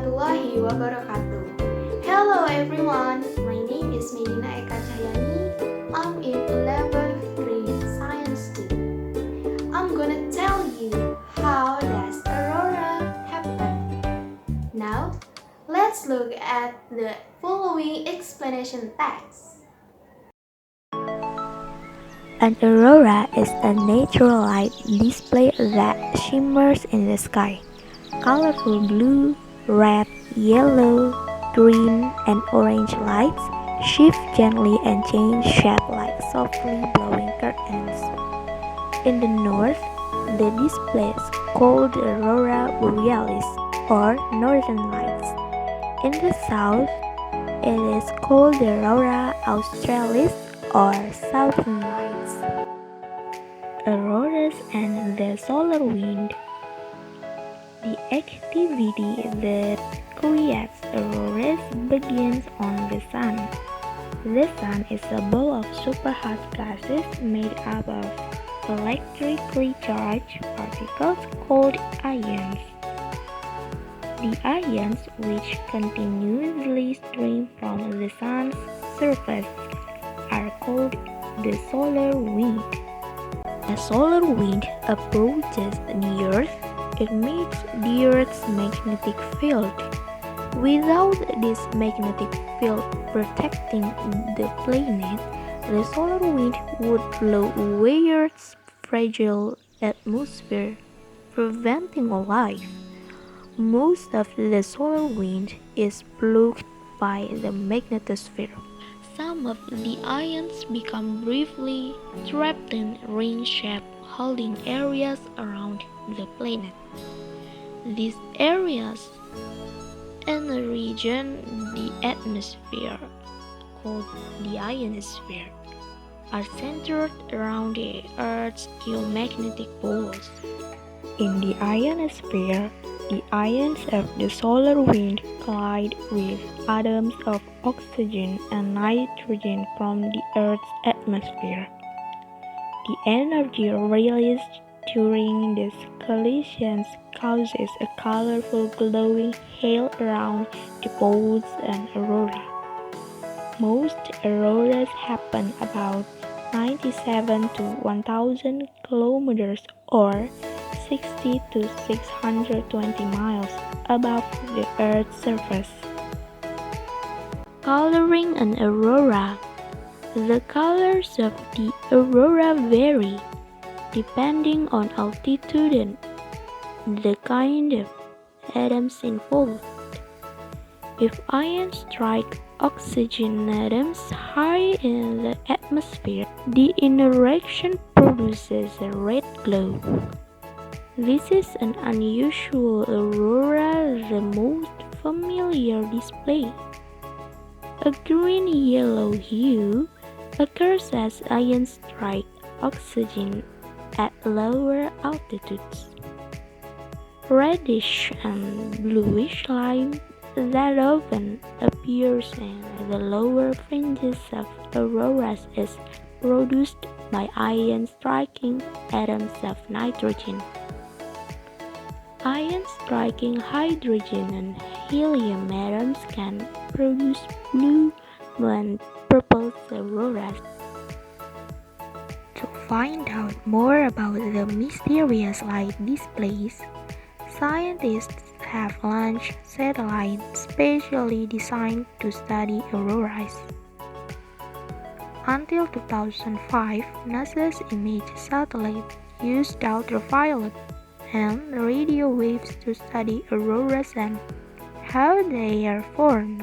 warahmatullahi wabarakatuh. Hello everyone, my name is Text-Meydina XI MIA. I'm in 11th grade science 2. I'm gonna tell you how does aurora happen. Now, let's look at the following explanation text. An aurora is a natural light display that shimmers in the sky. Colorful blue, red, yellow, green, and orange lights shift gently and change shape like softly blowing curtains. In the north, the display is called aurora borealis or northern lights. In the south, it is called aurora australis or southern lights. Auroras and the solar wind. The activity that creates auroras begins on the sun. The sun is a ball of superhot gases made up of electrically charged particles called ions. The ions, which continuously stream from the sun's surface, are called the solar wind. As solar wind approaches the Earth, it meets the Earth's magnetic field. Without this magnetic field protecting the planet, the solar wind would blow away Earth's fragile atmosphere, preventing life. Most of the solar wind is blocked by the magnetosphere. Some of the ions become briefly trapped in ring shape, holding areas around the planet. These areas in the region, the atmosphere, called the ionosphere, are centered around the Earth's geomagnetic poles. In the ionosphere, the ions of the solar wind collide with atoms of oxygen and nitrogen from the Earth's atmosphere. The energy released during these collisions causes a colorful glowing hail around the poles and aurora. Most auroras happen about 97 to 1000 kilometers or 60 to 620 miles above the Earth's surface. Coloring an aurora. The colors of the aurora vary depending on altitude and the kind of atoms involved. If ions strike oxygen atoms high in the atmosphere, the interaction produces a red glow. This is an unusual aurora, the most familiar display. A green-yellow hue occurs as ions strike oxygen at lower altitudes. Reddish and bluish light that often appears in the lower fringes of auroras is produced by ions striking atoms of nitrogen. Ions striking hydrogen and helium atoms can produce blue and purple auroras. To find out more about the mysterious light displays, scientists have launched satellites specially designed to study auroras. Until 2005, NASA's image satellite used ultraviolet and radio waves to study auroras and how they are formed.